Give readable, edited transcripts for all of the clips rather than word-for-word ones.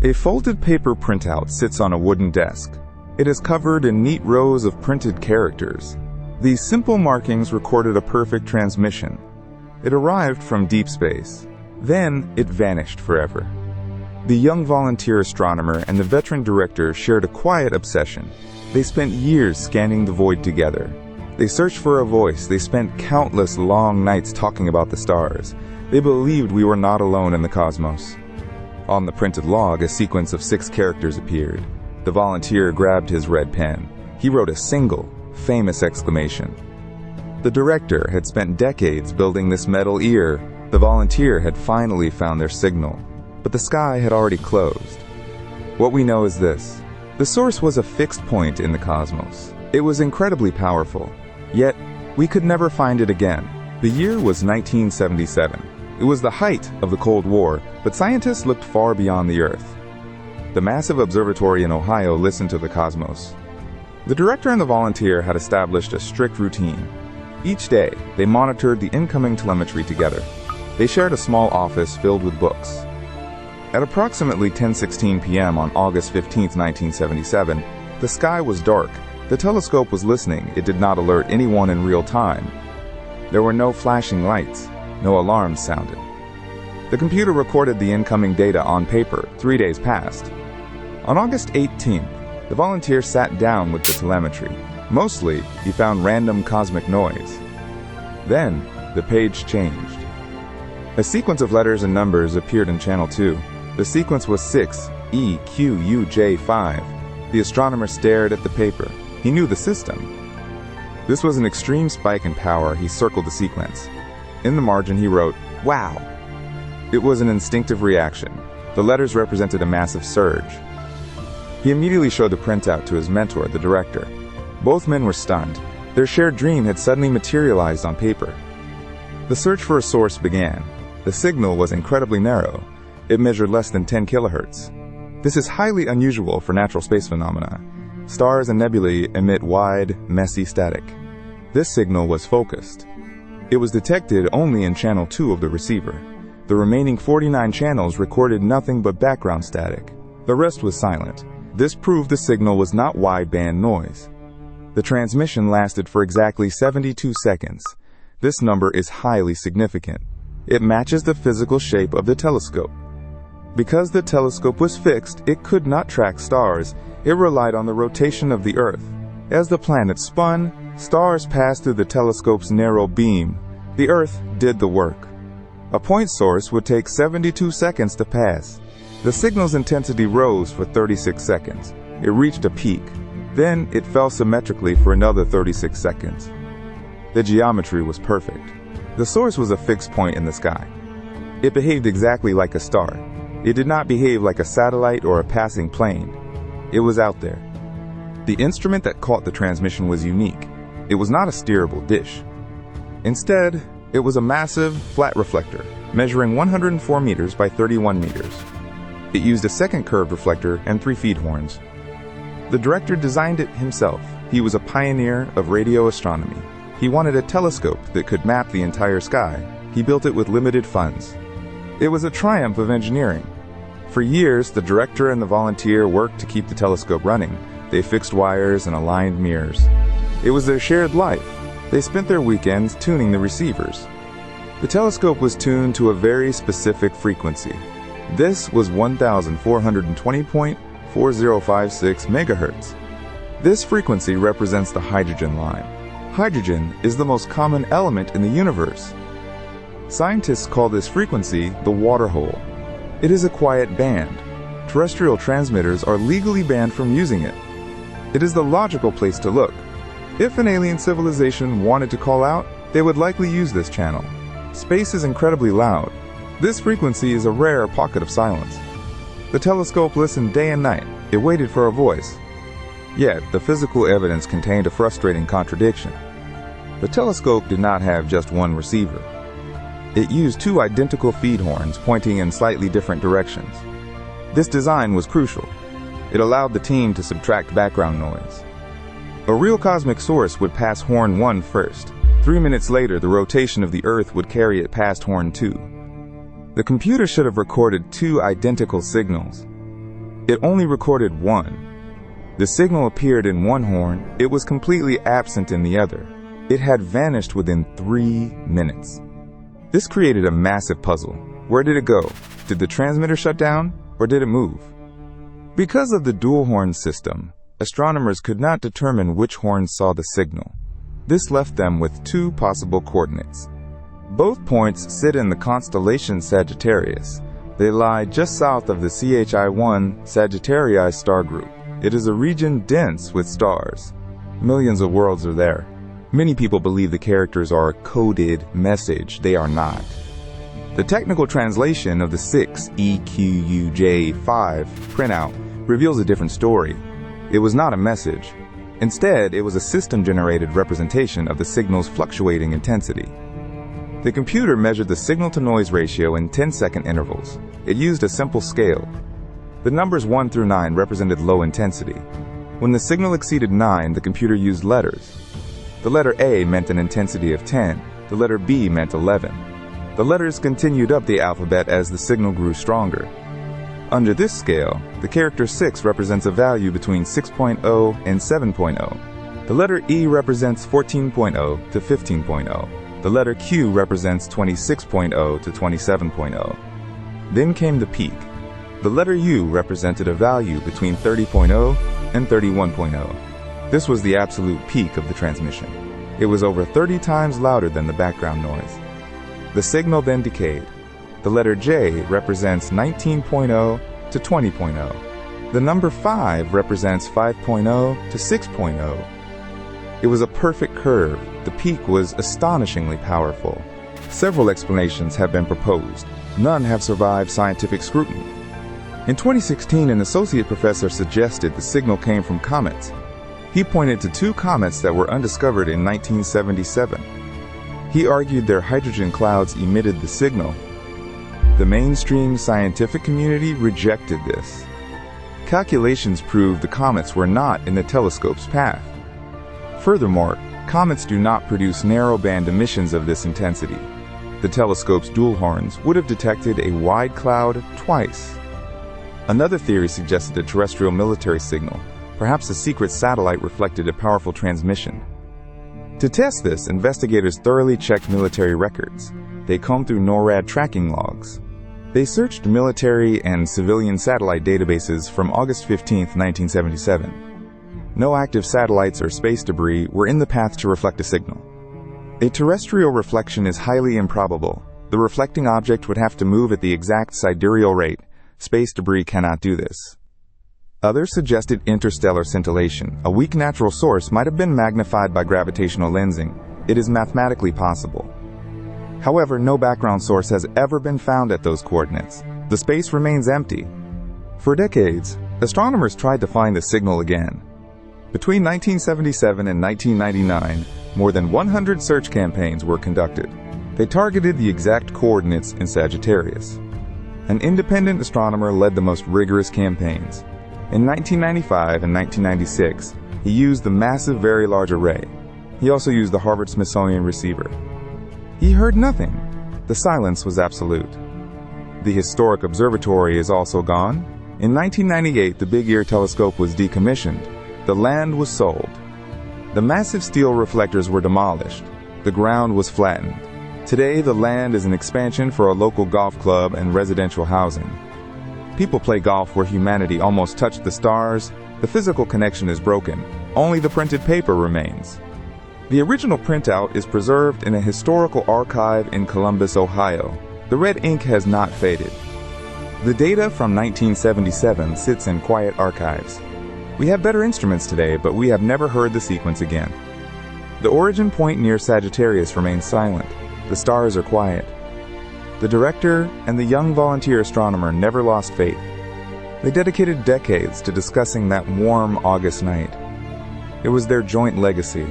A folded paper printout sits on a wooden desk. It is covered in neat rows of printed characters. These simple markings recorded a perfect transmission. It arrived from deep space. Then it vanished forever. The young volunteer astronomer and the veteran director shared a quiet obsession. They spent years scanning the void together. They searched for a voice. They spent countless long nights talking about the stars. They believed we were not alone in the cosmos. On the printed log, a sequence of 6 characters appeared. The volunteer grabbed his red pen. He wrote a single, famous exclamation. The director had spent decades building this metal ear. The volunteer had finally found their signal. But the sky had already closed. What we know is this. The source was a fixed point in the cosmos. It was incredibly powerful. Yet, we could never find it again. The year was 1977. It was the height of the Cold War, but scientists looked far beyond the Earth. The massive observatory in Ohio listened to the cosmos. The director and the volunteer had established a strict routine. Each day, they monitored the incoming telemetry together. They shared a small office filled with books. At approximately 10:16 p.m. on August 15, 1977, the sky was dark. The telescope was listening. It did not alert anyone in real time. There were no flashing lights. No alarms sounded. The computer recorded the incoming data on paper. 3 days passed. On August 18th, the volunteer sat down with the telemetry. Mostly, he found random cosmic noise. Then, the page changed. A sequence of letters and numbers appeared in channel 2. The sequence was 6EQUJ5. The astronomer stared at the paper. He knew the system. This was an extreme spike in power. He circled the sequence. In the margin, he wrote, "Wow." It was an instinctive reaction. The letters represented a massive surge. He immediately showed the printout to his mentor, the director. Both men were stunned. Their shared dream had suddenly materialized on paper. The search for a source began. The signal was incredibly narrow. It measured less than 10 kilohertz. This is highly unusual for natural space phenomena. Stars and nebulae emit wide, messy static. This signal was focused. It was detected only in channel 2 of the receiver. The remaining 49 channels recorded nothing but background static. The rest was silent. This proved the signal was not wideband noise. The transmission lasted for exactly 72 seconds. This number is highly significant. It matches the physical shape of the telescope. Because the telescope was fixed, it could not track stars. It relied on the rotation of the Earth. As the planet spun, stars passed through the telescope's narrow beam. The Earth did the work. A point source would take 72 seconds to pass. The signal's intensity rose for 36 seconds. It reached a peak. Then it fell symmetrically for another 36 seconds. The geometry was perfect. The source was a fixed point in the sky. It behaved exactly like a star. It did not behave like a satellite or a passing plane. It was out there. The instrument that caught the transmission was unique. It was not a steerable dish. Instead, it was a massive, flat reflector, measuring 104 meters by 31 meters. It used a second curved reflector and 3 feed horns. The director designed it himself. He was a pioneer of radio astronomy. He wanted a telescope that could map the entire sky. He built it with limited funds. It was a triumph of engineering. For years, the director and the volunteer worked to keep the telescope running. They fixed wires and aligned mirrors. It was their shared life. They spent their weekends tuning the receivers. The telescope was tuned to a very specific frequency. This was 1420.4056 megahertz. This frequency represents the hydrogen line. Hydrogen is the most common element in the universe. Scientists call this frequency the water hole. It is a quiet band. Terrestrial transmitters are legally banned from using it. It is the logical place to look. If an alien civilization wanted to call out, they would likely use this channel. Space is incredibly loud. This frequency is a rare pocket of silence. The telescope listened day and night. It waited for a voice. Yet, the physical evidence contained a frustrating contradiction. The telescope did not have just one receiver. It used 2 identical feed horns pointing in slightly different directions. This design was crucial. It allowed the team to subtract background noise. A real cosmic source would pass horn 1 first. 3 minutes later, the rotation of the Earth would carry it past horn 2. The computer should have recorded 2 identical signals. It only recorded one. The signal appeared in one horn, it was completely absent in the other. It had vanished within 3 minutes. This created a massive puzzle. Where did it go? Did the transmitter shut down, or did it move? Because of the dual horn system, astronomers could not determine which horn saw the signal. This left them with 2 possible coordinates. Both points sit in the constellation Sagittarius. They lie just south of the CHI-1 Sagittarii star group. It is a region dense with stars. Millions of worlds are there. Many people believe the characters are a coded message. They are not. The technical translation of the 6EQUJ5 printout reveals a different story. It was not a message. Instead, it was a system-generated representation of the signal's fluctuating intensity. The computer measured the signal-to-noise ratio in 10-second intervals. It used a simple scale. The numbers 1 through 9 represented low intensity. When the signal exceeded 9, the computer used letters. The letter A meant an intensity of 10. The letter B meant 11. The letters continued up the alphabet as the signal grew stronger. Under this scale, the character 6 represents a value between 6.0 and 7.0. The letter E represents 14.0 to 15.0. The letter Q represents 26.0 to 27.0. Then came the peak. The letter U represented a value between 30.0 and 31.0. This was the absolute peak of the transmission. It was over 30 times louder than the background noise. The signal then decayed. The letter J represents 19.0 to 20.0. The number 5 represents 5.0 to 6.0. It was a perfect curve. The peak was astonishingly powerful. Several explanations have been proposed. None have survived scientific scrutiny. In 2016, an associate professor suggested the signal came from comets. He pointed to 2 comets that were undiscovered in 1977. He argued their hydrogen clouds emitted the signal. The mainstream scientific community rejected this. Calculations proved the comets were not in the telescope's path. Furthermore, comets do not produce narrowband emissions of this intensity. The telescope's dual horns would have detected a wide cloud twice. Another theory suggested a terrestrial military signal. Perhaps a secret satellite reflected a powerful transmission. To test this, investigators thoroughly checked military records. They combed through NORAD tracking logs. They searched military and civilian satellite databases from August 15, 1977. No active satellites or space debris were in the path to reflect a signal. A terrestrial reflection is highly improbable. The reflecting object would have to move at the exact sidereal rate. Space debris cannot do this. Others suggested interstellar scintillation. A weak natural source might have been magnified by gravitational lensing. It is mathematically possible. However, no background source has ever been found at those coordinates. The space remains empty. For decades, astronomers tried to find the signal again. Between 1977 and 1999, more than 100 search campaigns were conducted. They targeted the exact coordinates in Sagittarius. An independent astronomer led the most rigorous campaigns. In 1995 and 1996, he used the massive Very Large Array. He also used the Harvard-Smithsonian receiver. He heard nothing. The silence was absolute. The historic observatory is also gone. In 1998, the Big Ear telescope was decommissioned. The land was sold. The massive steel reflectors were demolished. The ground was flattened. Today, the land is an expansion for a local golf club and residential housing. People play golf where humanity almost touched the stars. The physical connection is broken. Only the printed paper remains. The original printout is preserved in a historical archive in Columbus, Ohio. The red ink has not faded. The data from 1977 sits in quiet archives. We have better instruments today, but we have never heard the sequence again. The origin point near Sagittarius remains silent. The stars are quiet. The director and the young volunteer astronomer never lost faith. They dedicated decades to discussing that warm August night. It was their joint legacy.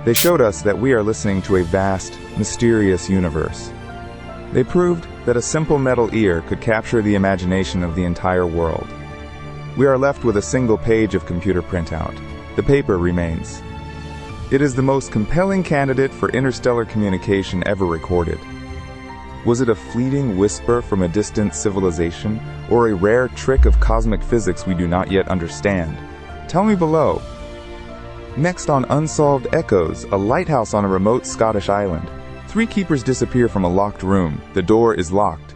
They showed us that we are listening to a vast, mysterious universe. They proved that a simple metal ear could capture the imagination of the entire world. We are left with a single page of computer printout. The paper remains. It is the most compelling candidate for interstellar communication ever recorded. Was it a fleeting whisper from a distant civilization, or a rare trick of cosmic physics we do not yet understand? Tell me below. Next on Unsolved Echoes, a lighthouse on a remote Scottish island. 3 keepers disappear from a locked room. The door is locked.